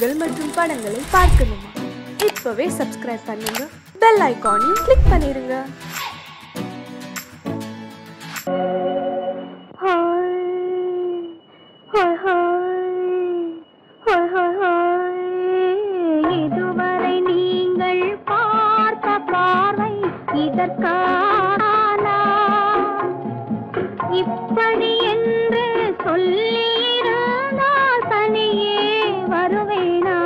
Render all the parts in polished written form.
நிகழ்ச்சிகள் மற்றும் படங்களை பார்க்கணுமா? இப்பவே சப்ஸ்கிரைப் பண்ணுங்க, பெல் ஐகானையும் கிளிக் பண்ணிருங்க. இதுவரை நீங்கள் பார்த்த பார்வை இதற்கான இப்படி என்று சொல்லியிருந்தால் தனியே வருவேனா?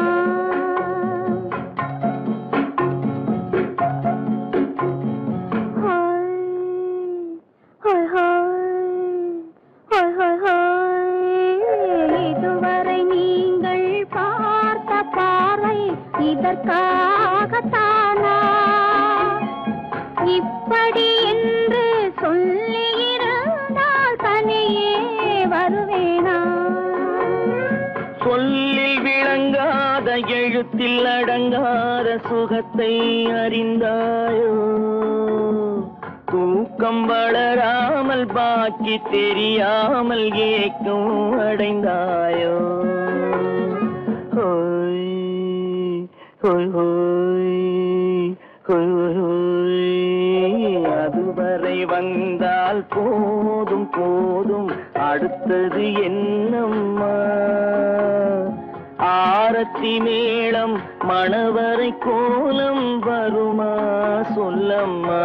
இதுவரை நீங்கள் பார்த்த பார்வை இதற்காகத்தானா இப்படி என்று சொல்லியிருந்தால் தனியே வருவேனா? சொல்லில் விளங்காத எழுத்தில் அடங்காத சுகத்தை அறிந்தாயோ? தூக்கம் வளராமல் பாக்கி தெரியாமல் ஏக்கம் அடைந்தாயோ? ஹோய் ஹோய் ஹோய் ஹோய் ஹோய். அதுவரை வந்தால் போதும் போதும், அடுத்தது என்னம்மா? ஆரத்தி மேளம் மணவரை கோலம் வருமா சொல்லம்மா?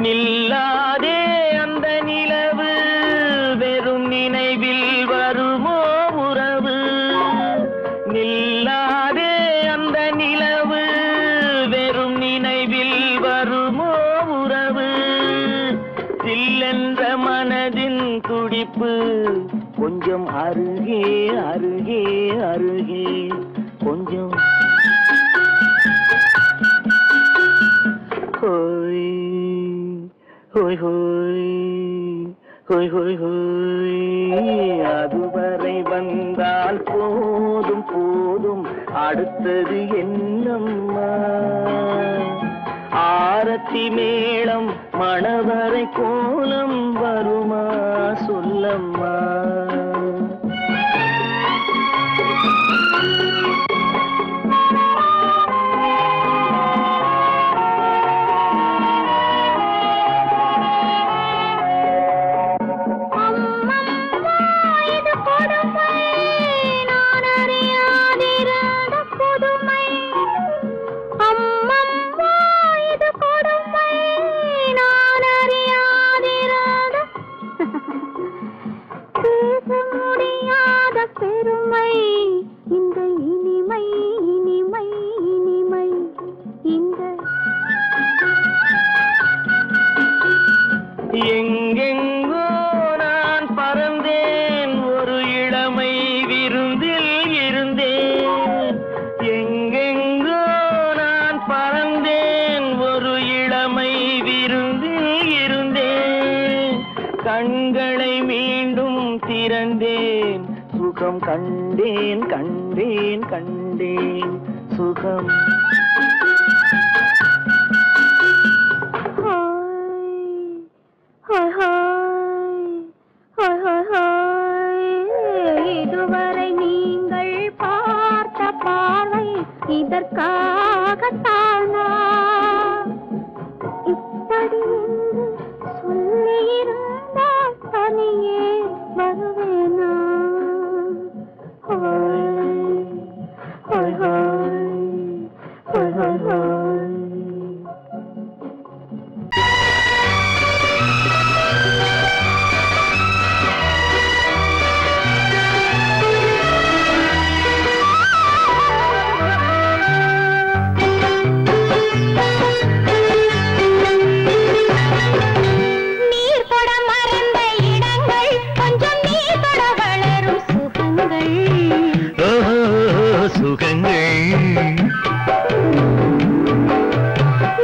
நில்லாதே அந்த நிலவு, வெறும் நினைவில் வருமோ உறவு? நில்லாதே அந்த நிலவு, வெறும் நினைவில் வருமோ உறவு? சில்லென்ற மனதின் துடிப்பு கொஞ்சம் அருகே அருகே அருகே கொஞ்சம். ஹோய் ஹோய் ஹோய் ஹோய் ஹோய் ஹோய். அதுவரை வந்தால் போதும் போதும், அடுத்தது என்னம்மா? ஆரத்தி மேளம் மணவரை கோலம் வருமா சொல்லம்மா? பெருமை இந்த இனிமை இனிமை இனிமை இந்த எங்கெங்கோ நான் பறந்தேன், ஒரு இளமை விருந்தில் இருந்தேன். எங்கெங்கோ நான் பறந்தேன், ஒரு இளமை விருந்தில் இருந்தேன். கண்களை மீண்டும் திறந்தேன், சுகம் கண்டேன் கண்டேன் கண்டேன் சுகம். இதுவரை நீங்கள் பார்த்த பார்வை இதற்காகத்தானா இப்படி என்று சொல்லியிருந்தால் தனியே வருவேனா? சுகங்கள்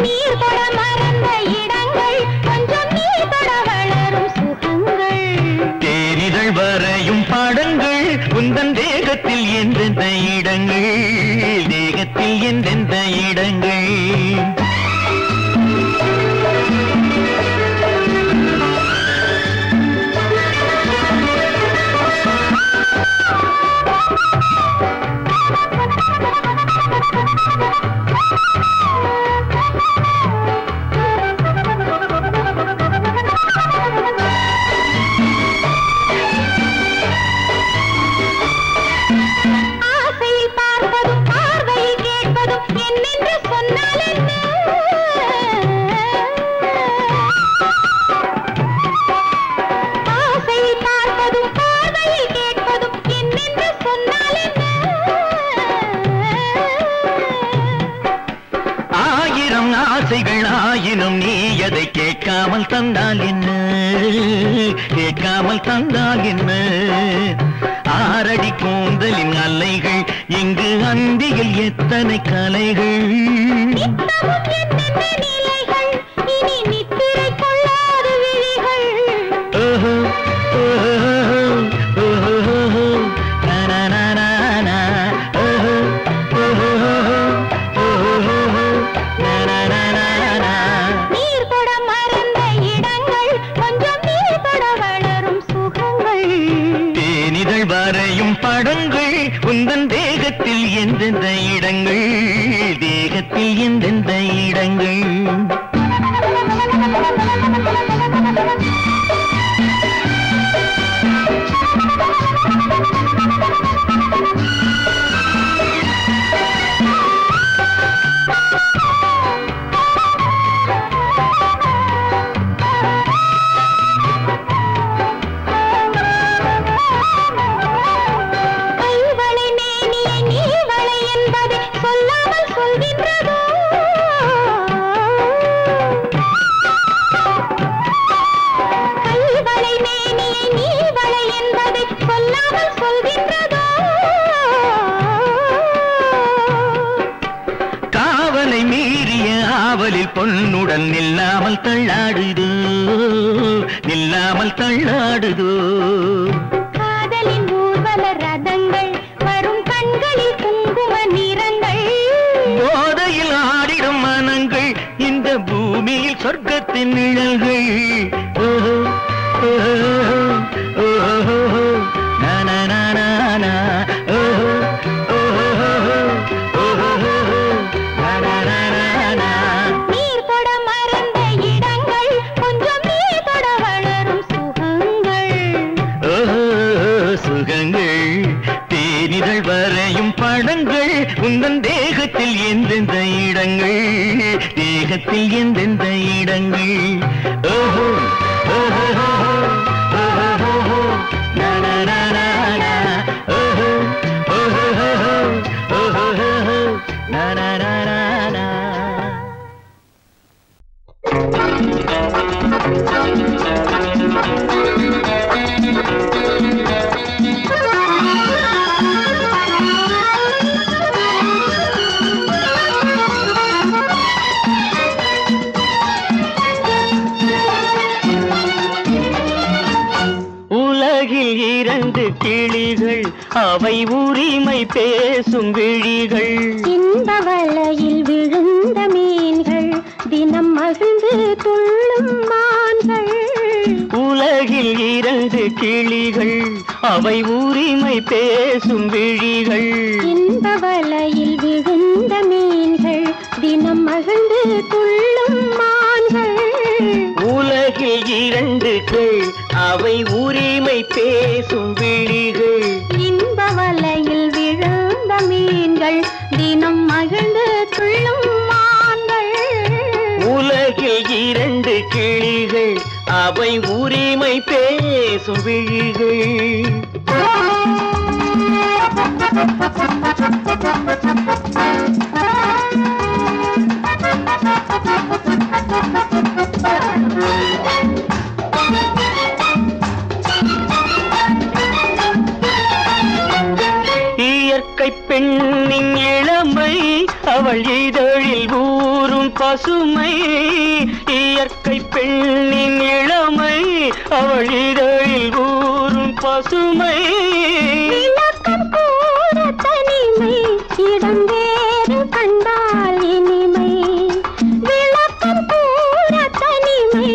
நீர் தொட மறந்த இடங்கள் கொஞ்சம் நீர் தொட வளரும் சுகங்கள் தேனிதழ் வரையும் பாடங்கள் உந்தன் தேகத்தில் எந்தெந்த இடங்கள் தேகத்தில் எந்தெந்த இடங்கள் ஆயினும் நீ அதை கேட்காமல் தந்தால் என்ன கேட்காமல் தந்தால் என்ன ஆரடி கூந்தலின் அலைகள் இங்கு அந்தியில் எத்தனை கலைகள் படங்கள் உந்தன் தேகத்தில் எந்தெந்த இடங்கள் தேகத்தில் எந்தெந்த இடங்கள் பொன்னுடன் நில்லாமல் தள்ளாடுதோ நில்லாமல் தள்ளாடுதோ காதலின் ஊர்வல ரதங்கள் வரும் கண்களில் குங்கும நிறங்கள் போதையில் ஆடிடும் மனங்கள் இந்த பூமியில் சொர்க்கத்தின் நிழல்கள் படங்கள் உந்தன் தேகத்தில் எந்தெந்த இடங்கள் தேகத்தில் எந்தெந்த இடங்கள் ஓஹோ ஓஹோ ஓஹோ நனனனன ஓஹோ ஓஹோ ஓஹோ நனனனன கிளிகள் அவை உரிமை பேசும் விழிகள் இந்த வலையில் விழுந்த மீன்கள் தினம் மகிழ்ந்து துள்ளும் மான்கள் உலகில் 2 கிளிகள் அவை உரிமை பேசும் விழிகள் இந்த வலையில் விழுந்த மீன்கள் தினம் மகிழ்ந்து துள்ளும் மான்கள் உலகில் 2 அவை உரிமை பேசும் விழிகள் இன்ப வலையில் விழுந்த மீன்கள் தினம் மகிழ்ந்து துள்ளும் மான்கள் உலகில் 2 கிளிகள் அவை உரிமை பேசும் விழிகள் இயற்கை பெண்ணின் இளமை அவள் இதழில் ஊறும் பசுமை. இயற்கை பெண்ணின் இளமை அவள் இதழில் ஊறும் பசுமை. விளக்கம் கூற தனிமை இடம் வேறு கண்டால் இனிமை. விளக்கம் கூற தனிமை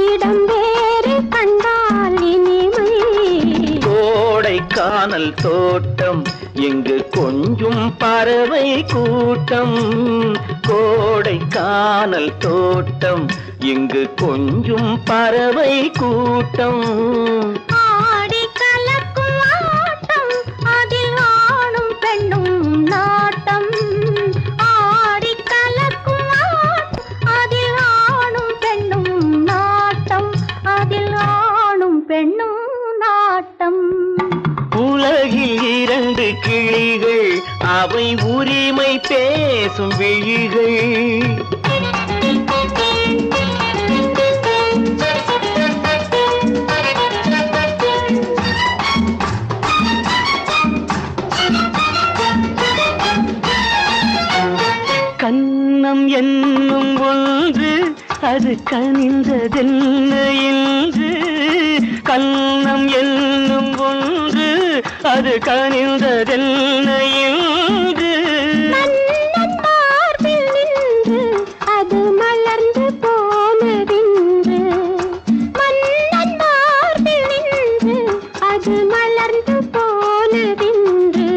இடம் வேறு கண்டால் இனிமை. கோடைக்கானல் தோட்டம் இங்கு கொஞ்சும் பறவை கூட்டம். கோடைக்கானல் தோட்டம் இங்கு கொஞ்சும் பறவை கூட்டம். ஆடி கலக்கும் ஆட்டம் அதில் ஆணும் பெண்ணும் நாட்டம். ஆடி கலக்கும் ஆட்டம் அதில் ஆணும் பெண்ணும் நாட்டம். அதில் ஆணும் பெண்ணும் நாட்டம். உலகில் இரண்டு கிளிகள் அவை உரிமை பேசும் விழிகள். கன்னம் என்னும் ஒன்று அது கனிந்ததென்ன என்று. கன்னம் என்னும் ஒன்று அது கனிந்ததென்ன என்று. மன்னன் மார்பில் நின்று அது மலர்ந்து போனதென்று. மன்னன் மார்பில் நின்று அது மலர்ந்து போனதென்று.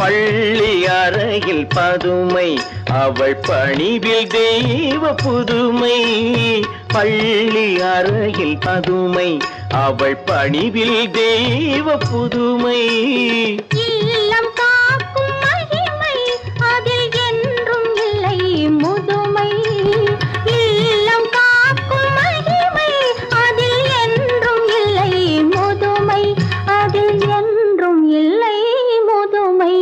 பள்ளி அறையில் பதுமை அவள் பணிவில் தெய்வ புதுமை. பள்ளி அறையில் பதுமை அவள் பணிவில் தெய்வ புதுமை. இல்லம் காக்கும் மகிமை அதில் என்றும் இல்லை முதுமை. இல்லம் காக்கும் மகிமை அதில் என்றும் இல்லை முதுமை. அதில் என்றும் இல்லை முதுமை.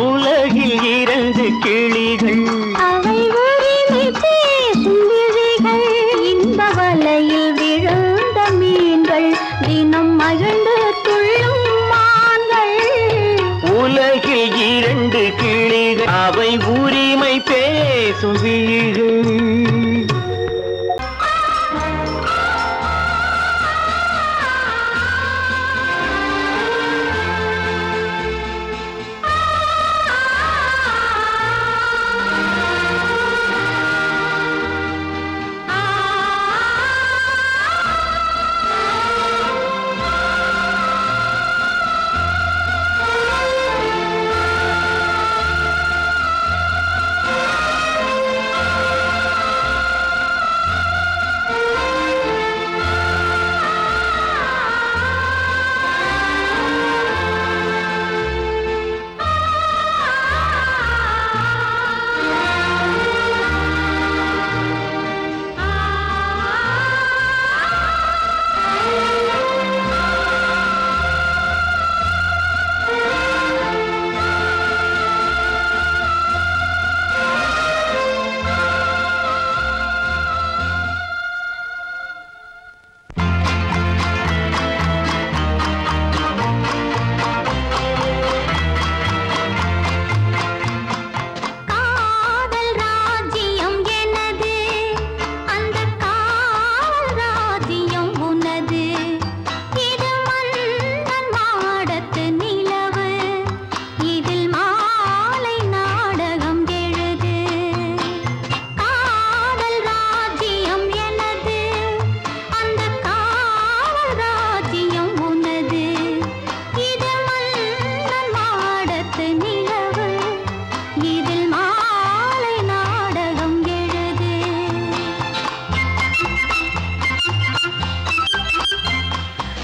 உலகில் இரண்டு கிளிகள் அவை உரிமை பேசும் விழிகள். இந்த வலையில் விழுந்த மீன்கள் தினம் மகிழ்ந்து துள்ளும் மான்கள். உலகில் இரண்டு கிளிகள் அவை உரிமை பேசும் விழிகள்.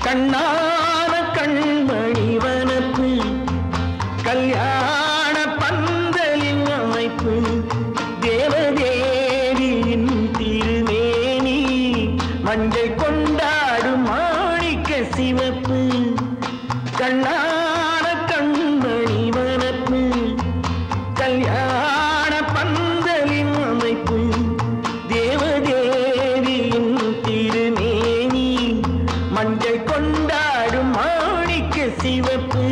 கண்ணான கண்மணி வனப்பு கல்யாண பந்தலின் அமைப்பு தேவதேவியின் திருமேனி மஞ்சள் கொண்டாடும் மாணிக்க சிவப்பு கண்ணான கண்மணி வனப்பு கல்யாண பந்தலின் அமைப்பு தேவதேவியின் திருமேனி மஞ்சள் கொண்டாடும் மாணிக்க சிவப்பு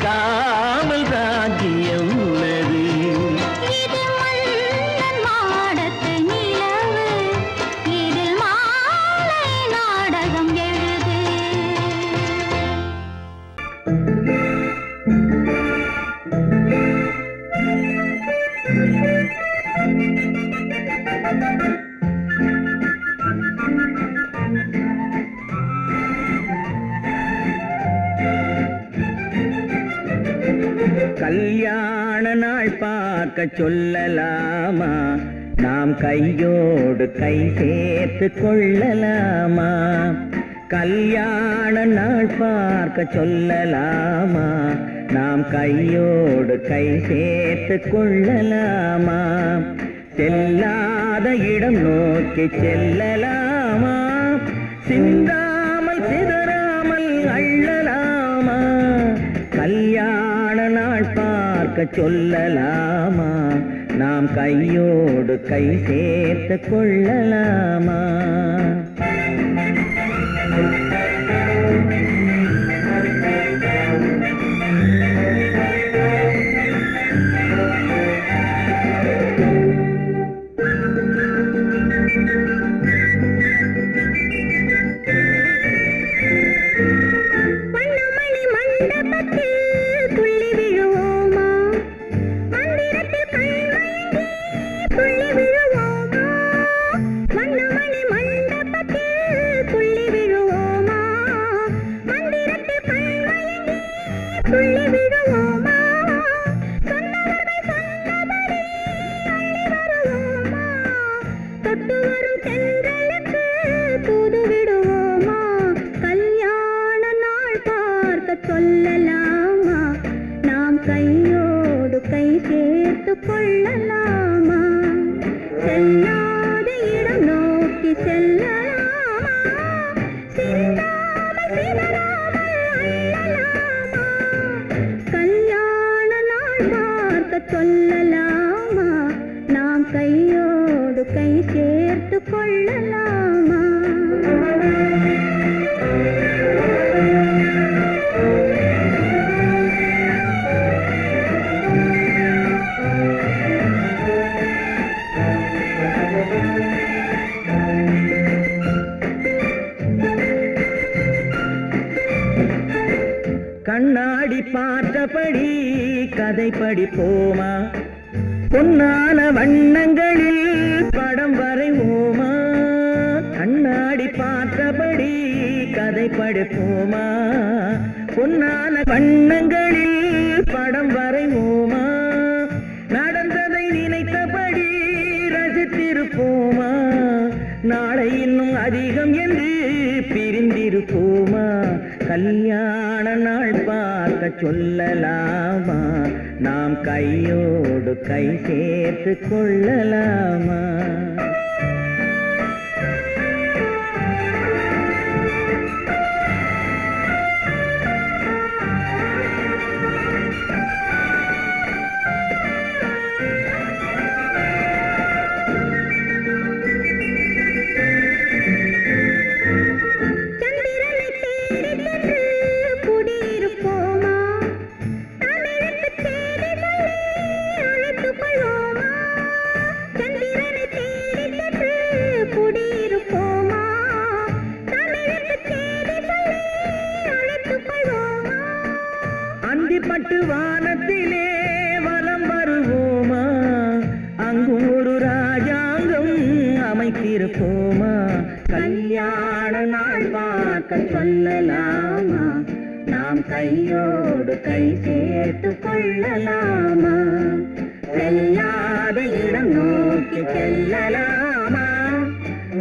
காமல் ராஜ்யம் உள்ளது. இது மன்னன் மாடத்து நிலவு, இதில் மாலை நாடகம் எழுது. கல்யாண நாள் பார்க்க சொல்லலாமா, நாம் கையோடு கை சேர்த்து கொள்ளலாமா. கல்யாண நாள் பார்க்க சொல்லலாமா, நாம் கையோடு கை சேர்த்து கொள்ளலாமா. செல்லாத இடம் நோக்கி செல்லலாமா, சிந்தாமல் சிதறாமல் அள்ளலாமா. கல்யாண நாள் பார்க்க சொல்லலாமா, நாம் கையோடு கை சேர்த்து கொள்ளலாமா. சொல்லலாமா, நாம் கையோடு கை சேர்த்து கொள்ளலாமா. செல்லாத இடம் நோக்கி செல்லலாமா, சிந்தாமல் சிதறாமல் அள்ளலாமா. கல்யாண நாள் பார்க்க சொல்லலாமா, நாம் கையோடு கை சேர்த்து கொள்ளலாமா. கண்ணாடி பார்த்தபடி கதை படிப்போமா, பொன்னான வண்ணங்களில் படம் வரைவோமா. கண்ணாடி பார்த்தபடி கதை படிப்போமா, பொன்னான வண்ணங்களில் படம் வரைவோமா. நடந்ததை நினைத்தபடி ரசித்திருப்போமா, நாளை இன்னும் அதிகம் என்று பிரிந்திருப்போமா. கல்யாண நாள் பார்க்க சொல்லலாமா, நாம் கையோடு கை சேர்த்து கொள்ளலாமா. பட்டு வானத்திலே வலம் வருவோமா, அங்கும் ஒரு ராஜாங்கம் அமைத்திருப்போமா. கல்யாண நாள் பார்க்க சொல்லலாமா, நாம் கையோடு கை சேர்த்து கொள்ளலாமா. செல்லாத இடம் நோக்கி செல்லலாமா,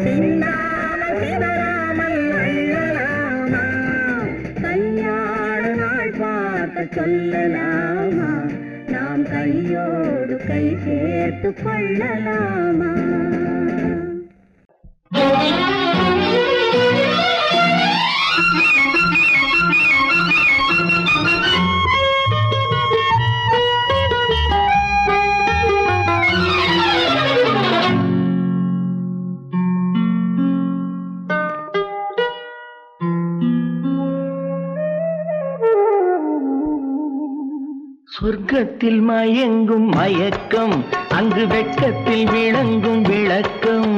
சிந்தாமல் சிதறாமல் அள்ளலாமா. கல்யாண நாள் பார்க்க சொல்லலாமா, நாம் கையோடு கை சேர்த்து கொள்ளலாமா. சொர்க்கத்தில் மயங்கும் மயக்கம், அங்கு வெட்கத்தில் விளங்கும் விளக்கம்.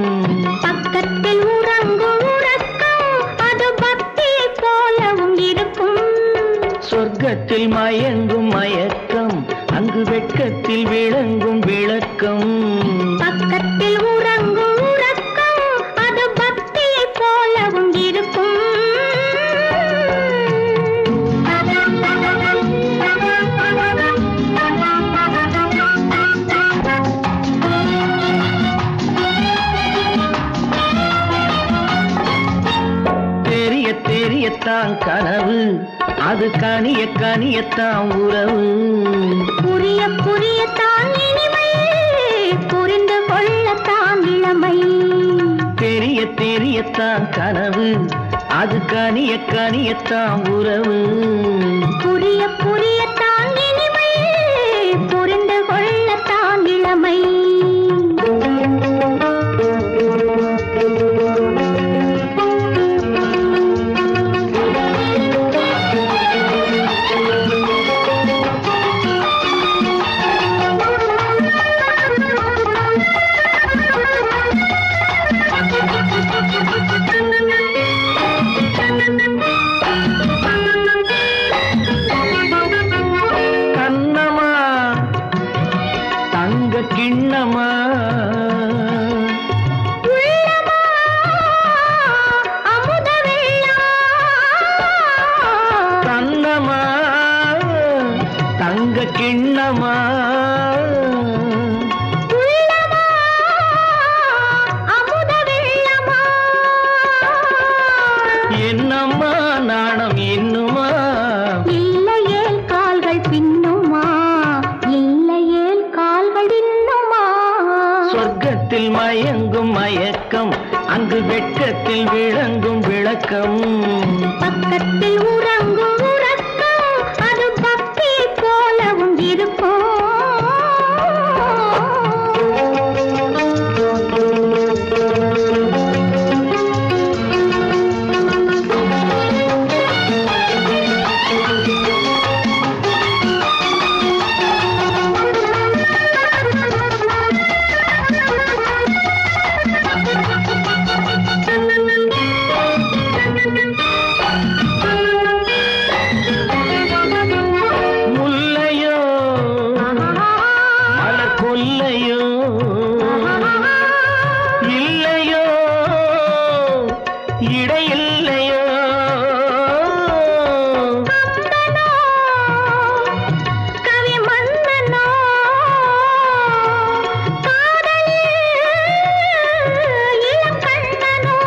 பக்கத்தில் உறங்கும் உறக்கம், அது பக்தியை போலவும் இருக்கும். சொர்க்கத்தில் மயங்கும் மயக்கம், அங்கு வெட்கத்தில் விளங்கும் விளக்கம். பக்கத்தில் உறங்கும் உறக்கம், அது பக்தியை போலவும் இருக்கும். தெரிய தெரியத்தான் கனவு, அது கனிய கனியத்தான் உறவு. புரிய புரியத்தான் இனிமை, புரிந்து கொள்ளத்தான் இளமை. தெரிய தெரியத்தான் கனவு, அது கனிய கனியத்தான் உறவு. புரிய புரியத்தான் இனிமை, புரிந்து கொள்ளத்தான் இளமை. கண்ணமா தங்க கிண்ணமா, உள்ளமா அமுத வெள்ளம். கண்ணமா தங்க கிண்ணமா, உள்ளமா அமுத வெள்ளமா. என்னம்மா நாணம் இன்னுமா, இல்லையேல் கால்கள் பின்னுமா, இல்லையேல் கால்கள் இன்னுமா. சொர்க்கத்தில் மயங்கும் மயக்கம், அங்கு வெட்கத்தில் விளங்கும் விளக்கம். பக்கத்தில் உறங்கும் உறக்கம், அது பக்தியை போலவும் இருக்கும். முல்லையோ மலர் கொல்லையோ, இல்லையோ இடையில்லையோ. கம்பனோ, கவி மன்னனோ, காதலில் இளம் கண்ணனோ.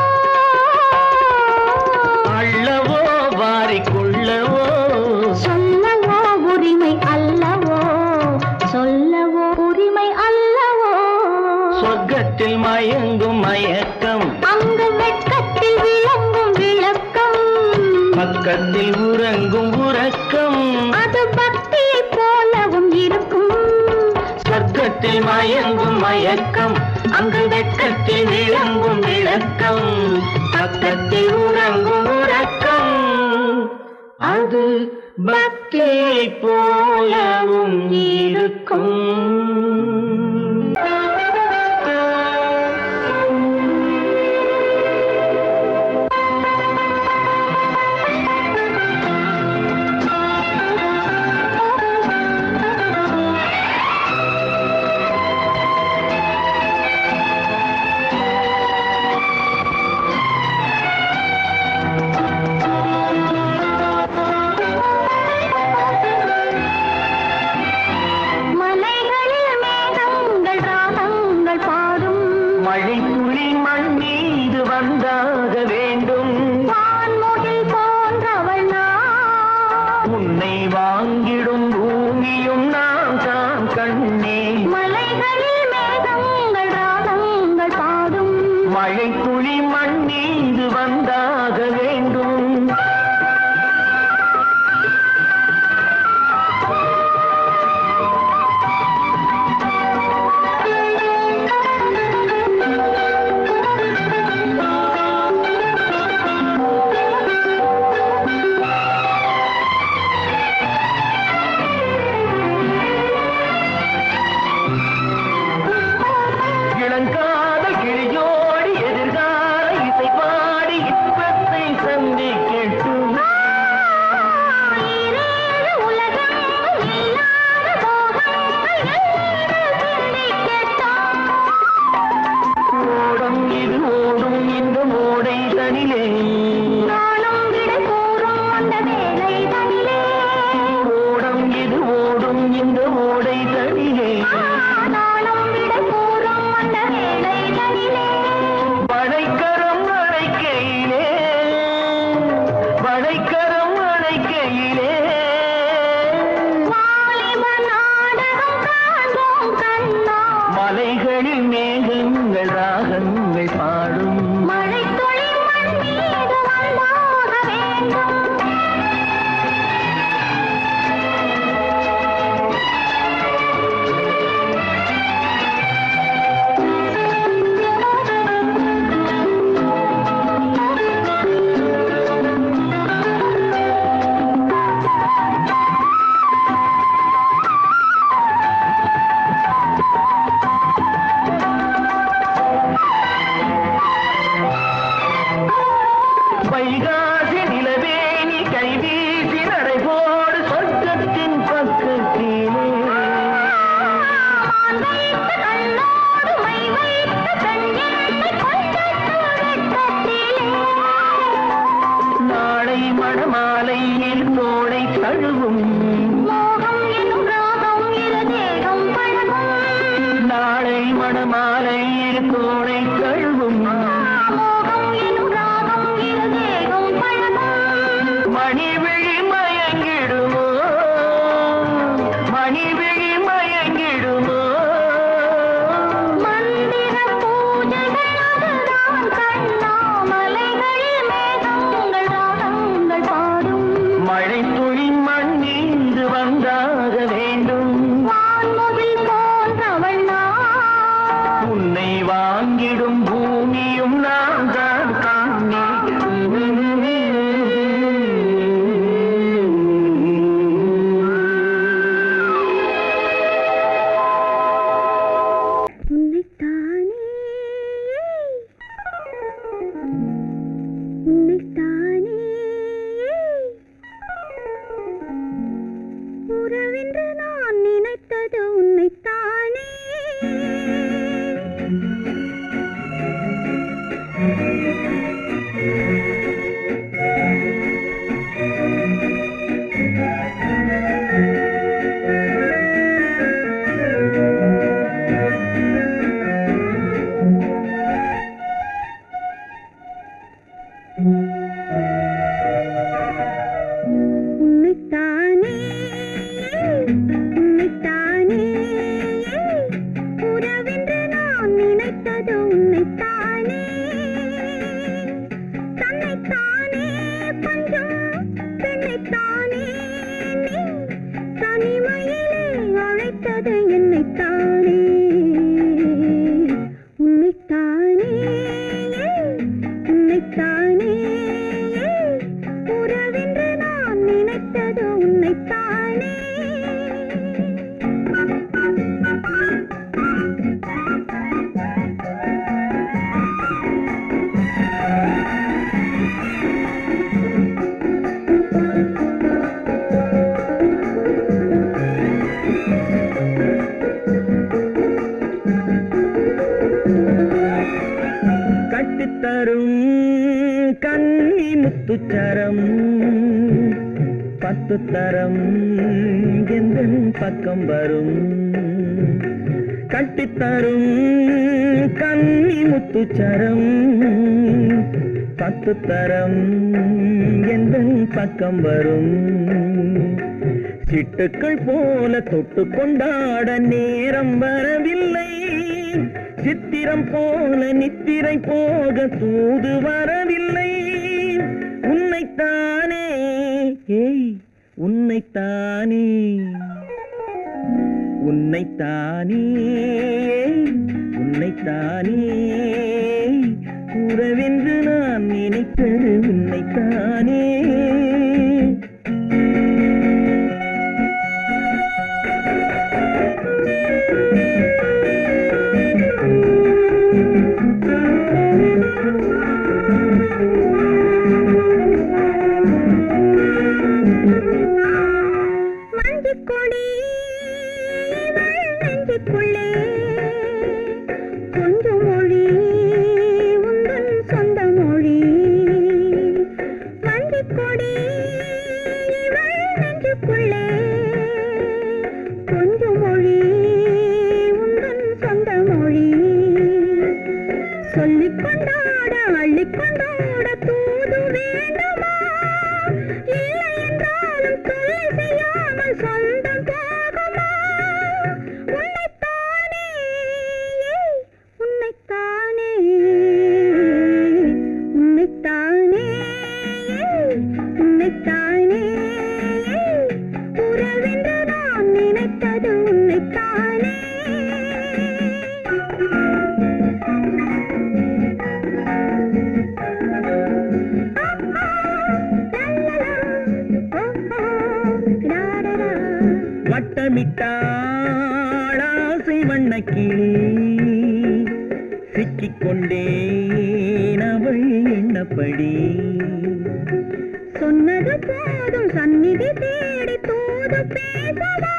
அள்ளவோ வாரிக்குள்ளவோ, சொல்லவோ உரிமை அல்லவோ, சொல்லவோ உரிமை அல்லவோ. சொர்க்கத்தில் மயங்கும் மயக்கம், அங்கு வெட்கத்தில் விளங்கும் விளக்கம். பக்கத்தில் உறங்கும் உறக்கம். அது பக்தியை போலவும் இருக்கும். சொர்க்கத்தில் மயங்கும் மயக்கம், அங்கு வெட்கத்தில் விளங்கும் விளக்கம். பக்கத்தில் உறங்கும் உறக்கம், அது பக்தியை போலவும் இருக்கும். மலைகளில் மேகங்கள் ராகங்கள் பாடும். மழை துளி மண் மீது வந்தாக வேண்டும். வான்முகில் போன்றவள் நான். உன்னை வாங்கிடும் பூமியும் நாம் தான் கண்ணே. மலைகளில் மேகங்கள் ராகங்கள் பாடும். மழை துளி மண் மீது வந்தாக வேண்டும். மோகம் என்னும் ராகம் இரு தேகம் பழகும் நாளை மணமாலை இரு தோளை கழுவும் மோகம் என்னும் ராகம் இரு தேகம் பழகும் மணிவிழி மயங்கிடுமோ மணிவிழி மயங்கிடுமோ மந்திர பூஜைகள் அதுதான் கண்ணா மலைகளில் மேகங்கள் ராகங்கள் பாடும் மழை துளி மண்ணீந்து வந்தாக வேண்டும் வான்முகில் போன்றவள் நான் உன்னை வாங்கிடும் பூமியும் நான் தான் காணே உன்னைத்தானே உன்னைத்தானே உறவென்று நான் நினைத்தது உன்னைத்தானே உன்னைத்தானே உன்னைத்தானே உறவென்று நான் நினைத்தது உன்னைத்தானே தன்னைத்தானே பஞ்சம் பெண்ணைத்தானே நீ தனிமையிலே அழைத்தது என்னைத்தானே உன்னைத்தானே உன்னைத்தானே உறவென்று நான் நினைத்தது உன்னைத்தானே கட்டித்தரும் கன்னி முத்துச்சரம் 10 தரம் எந்தன் பக்கம் வரும் கட்டித்தரும் கன்னி முத்துச்சரம் 10 தரம் எந்தன் பக்கம் வரும் சிட்டுக்கள் போல தொட்டு கொண்டாட நேரம் வரவில்லை சித்திரம் போல நித்திரை போக தூது வரவில்லை உன்னைத்தானே ஏய் உன்னைத்தானே உன்னைத்தானே உன்னைத்தானே உறவென்று நான் நினைத்தது உன்னைத்தானே மஞ்சுக்கொடி நெஞ்சுக்குள்ளே கொஞ்சம் மொழி உந்தன் சொந்த மொழி மஞ்சுக்கொடி நெஞ்சுக்குள்ளே கொஞ்சம் மொழி உந்தன் சொந்த மொழி சொல்லிக் கொண்டாட அள்ளிக் கொண்டாட தூது வேண்டுமா இல்லை என்றாலும் தொல்லை செய்யாமல் சொந்தம் போகுமா உன்னைத்தானே உன்னைத்தானே உன்னைத்தானே உன்னைத்தானே உறவென்று நான் நினைத்தது உன்னைத்தானே வட்டமிட்டாளாசை வண்ணக்கிளி சிக்கிக்கொண்டேன் அவள் எண்ணப்படி சொன்னது போதும் சந்நிதி தேடி தூது பேசவா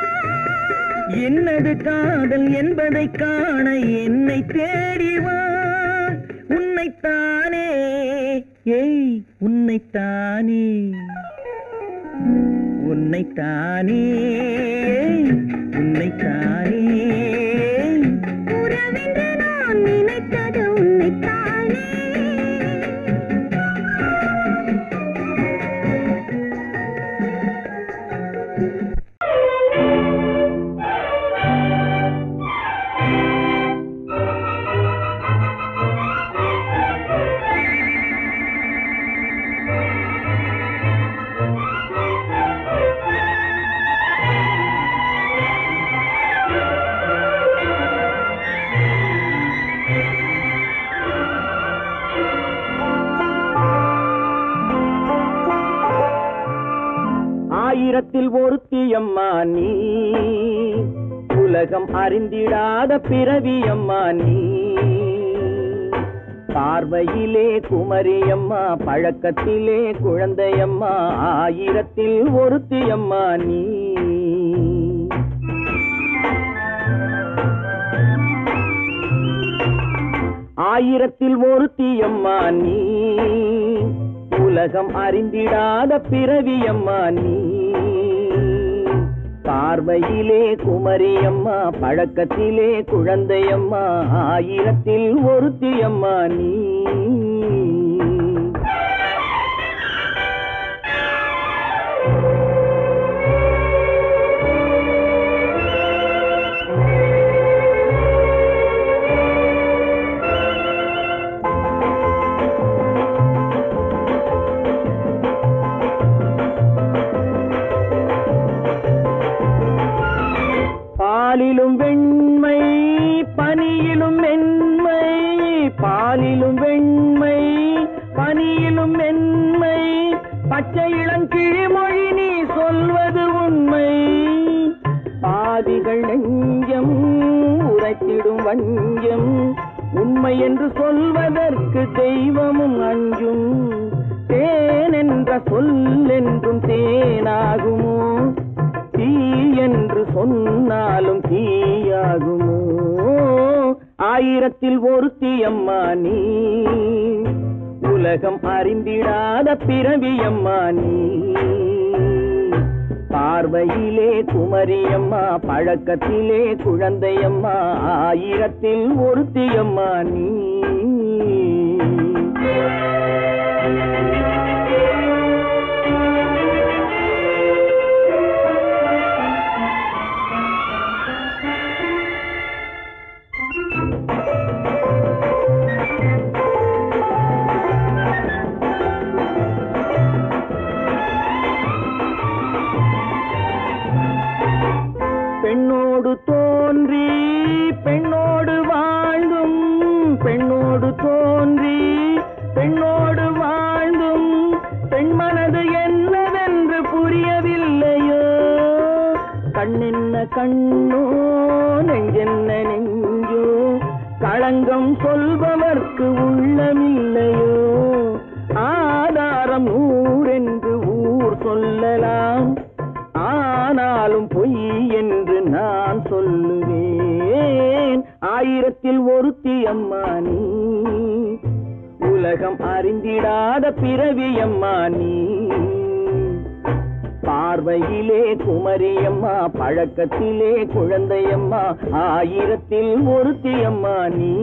என்னது காதல் என்பதை காண என்னை தேடிவா உன்னைத்தானே ஏய் உன்னைத்தானே உன்னைத்தானே உன்னைத்தானே உறவென்று நான் நினைத்தது உன்னைத்தானே. ஆயிரத்தில் ஒருத்தியம்மா நீ, உலகம் அறிந்திடாத பிறவியம்மா நீ. பார்வையிலே குமரியம்மா, பழக்கத்திலே குழந்தையம்மா, ஆயிரத்தில் ஒருத்தியம்மா நீ. ஆயிரத்தில் ஒருத்தியம்மா நீ, உலகம் அறிந்திடாத பிறவியம்மா நீ. பார்வையிலே குமரியம்மா, பழக்கத்திலே குழந்தையம்மா, ஆயிரத்தில் ஒருத்தியம்மா நீ. பாலிலும் வெண்மை பனியிலும் மென்மை, பாலிலும் வெண்மை பனியிலும் மென்மை, பச்சை இளங்கிழிமொழி நீ சொல்வது உண்மை. பாதிகள் நெஞ்சம் உரைத்திடும் வஞ்சம், உண்மை என்று சொல்வதற்கு தெய்வமும் அஞ்சும். தேன் என்ற சொல் என்றும் தேனாகுமோ, தீ என்று சொன்னாலும் தீயாகுமோ. ஆயிரத்தில் ஒருத்தியம்மா நீ, உலகம் அறிந்திடாத பிறவியம்மா நீ. பார்வையிலே குமரியம்மா, பழக்கத்திலே குழந்தையம்மா, ஆயிரத்தில் ஒருத்தியம்மா நீ. பெண்ணோடு தோன்றி பெண்ணோடு வாழ்ந்தும், பெண்ணோடு தோன்றி பெண்ணோடு வாழ்ந்தும், பெண்மனது என்னவென்று புரியவில்லையோ. கண்ணென்ன கண்ணோ, நெஞ்சென்ன நெஞ்சோ, களங்கம் சொல்பவர்க்கு உள்ளமில்லையோ. ஆதாரம் ஊரென்று ஊர் சொல்லலாம், ஆனாலும் பொய் என்று நான் சொல்லுவேன். ஆயிரத்தில் ஒருத்தியம்மா நீ, உலகம் அறிந்திடாத பிறவியம்மா நீ. பார்வையிலே குமரியம்மா, பழக்கத்திலே குழந்தையம்மா, ஆயிரத்தில் ஒருத்தியம்மா நீ.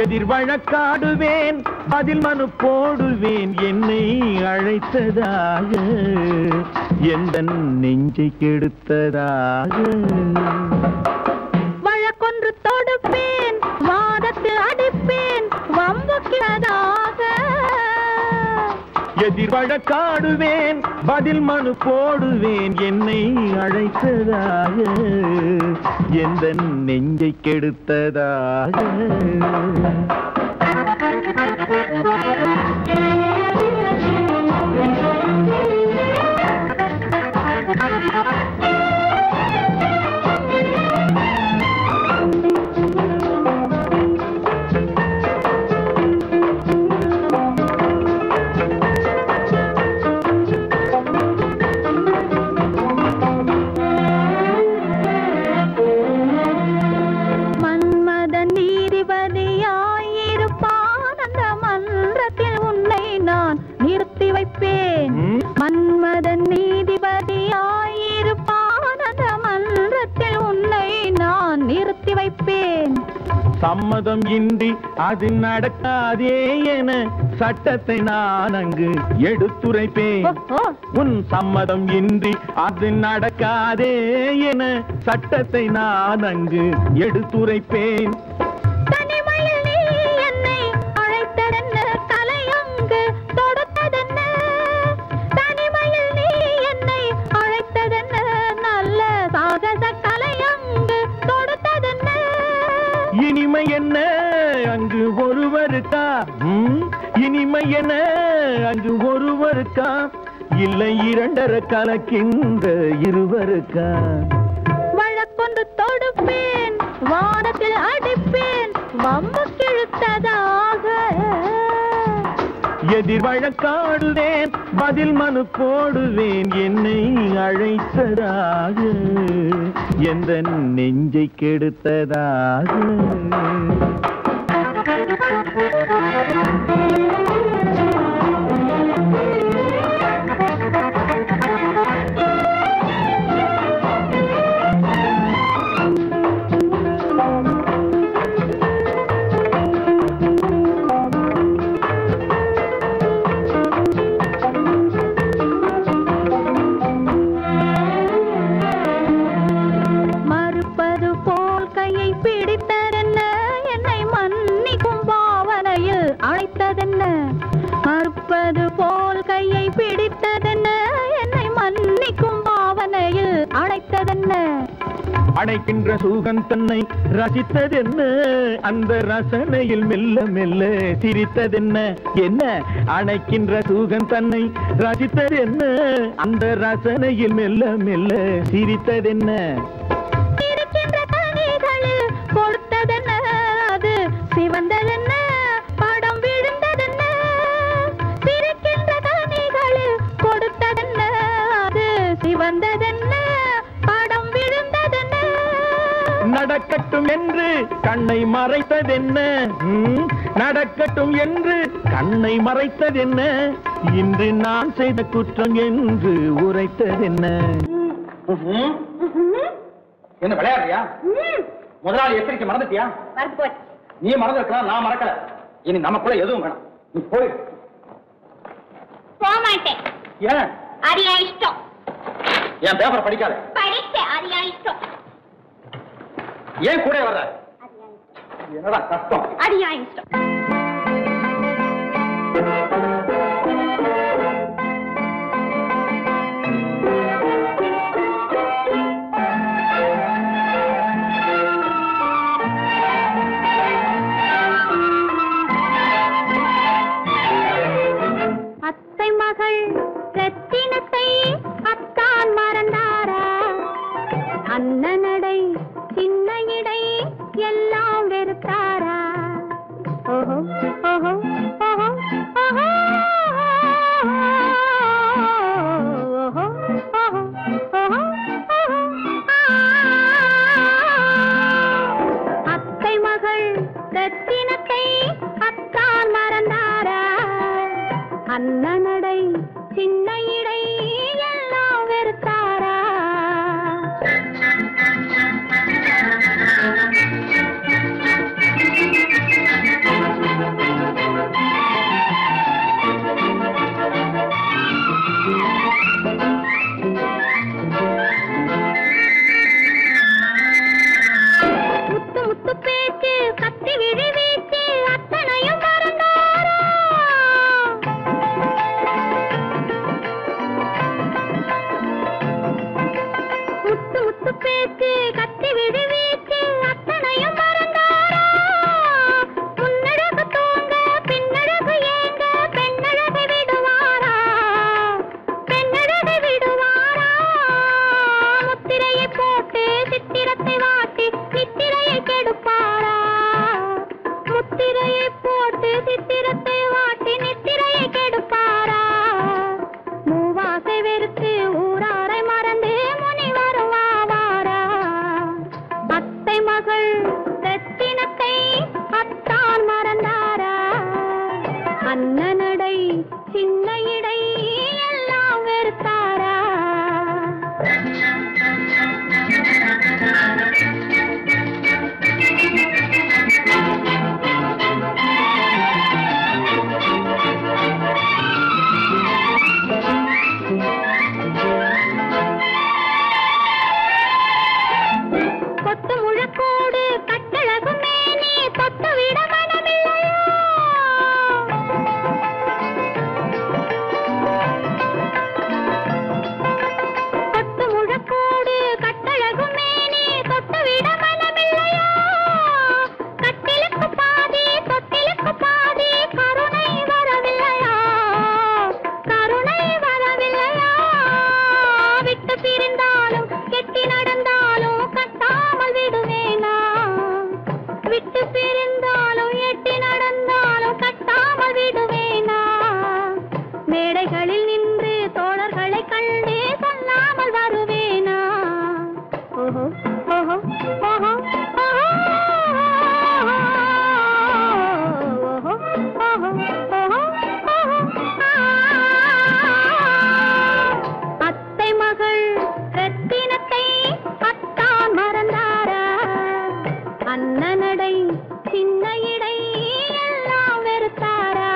எதிர் வழக்காடுவேன், அதில் மனு போடுவேன், என்னை அழைத்ததாக, எந்த நெஞ்சை கெடுத்ததாக. வழக்கு எதிர் வழக்காடுவேன் பதில் மனு போடுவேன் என்னை அழைத்ததாக எந்த நெஞ்சை கெடுத்ததாக சம்மதம் இன்றி அது நடக்காதே என சட்டத்தை நான் அங்கு எடுத்துரைப்பேன் உன் சம்மதம் இன்றி அது நடக்காதே என சட்டத்தை நான் அங்கு எடுத்துரைப்பேன் இனிமை என்ன அங்கு ஒருவருக்கா இனிமை என்ன அங்கு ஒருவருக்கா இல்லை இரண்டரை கலக்கின்ற இருவருக்கா வழக்கொண்டு தொடுப்பேன் வானத்தில் அடிப்பேன் வம்பு கிழுத்ததாக எதிர் வழக்காடுவேன் பதில் மனு போடுவேன் என்னை அழைத்ததாக எந்த நெஞ்சை கெடுத்ததாக மறுப்பது போல் கையை பிடித்ததென்ன என்னை மன்னிக்கும் பாவனையில் அழைத்ததென்ன அடைக்கின்ற சுகம் தன்னை ரசித்ததென்ன அந்த ரசனையில் மெல்ல மெல்ல சிரித்ததென்ன என்ன அணைக்கின்ற சுகம் தன்னை ரசித்ததென்ன அந்த ரசனையில் மெல்ல மெல்ல சிரித்ததென்ன இருக்கின்ற கனிகளில் கொடுத்ததென்ன அது சிவந்ததென்ன படம் விழுந்ததென்ன சிரிக்கின்ற கனிகளில் கொடுத்ததென்ன அது சிவந்ததென்ன படம் விழுந்ததென்ன நடக்கட்டும் என்று கண்ணை மறைத்ததென்ன நடக்கட்டும் என்று கண்ணை மறைத்ததென்ன இன்று நான் செய்த குற்றம் என்று உரைத்ததென்ன என்ன விளையாடுறியா முதலாளி எச்சரிக்கை மறந்துட்டியா நீ மறந்துருக்கலாம் நான் மறக்கல இனி நமக்குள்ள எதுவும் வேணாம் நீ போய் போக மாட்டேன் ஏன் அது என் இஷ்டம் என் பேப்பர் படிக்காத படிச்சேன் அது என் இஷ்டம் ஏன் கூட வர்ற என்னடா கஷ்டம் அது என் இஷ்டம் அத்தை மகள் ரத்தினத்தை அத்தான் மறந்தாரா அண்ணனடை சின்ன இடை எல்லாம் வெறுத்தாரா ஓஹோ ஓஹோ ஓஹோ ஓஹோ சித்திரத்தை வாட்டி நித்திரையை கெடுப்பாரா மூவாசை வெறுத்து ஊராரை மறந்து முனி வருவாரா அத்தை மகள் ரத்தினத்தை அத்தான் மறந்தாரா அண்ணனடை சின்ன இடை எல்லாம் வெறுத்தாரா கொத்து முழக்கோடு கட்டழகு மேனி தொட்டு விட மனமில்லையோ கொத்து முழக்கோடு கட்டழகு மேனி தொட்டு விட மனமில்லையோ கட்டிலுக்கு பாதி தொட்டிலுக்கு பாதி கருணை வரவில்லையா கருணை வரவில்லையா விட்டு பிரிந்தாலும் கெட்டி நடந்தாலும் கட்டாமல் விடுவேனா விட்டு பிரிந்தாலும் எட்டி நடந்தாலும் கட்டாமல் விடுவேனா மேடைகளில் நின்று தோழர்களை கண்டு சொல்லாமல் வருவேனா ஓஹோ ஓஹோ ஓஹோ அத்தை மகள் ரத்தினத்தை அத்தான் மறந்தாரா அண்ணனடை சின்ன இடை எல்லாம் வெறுத்தாரா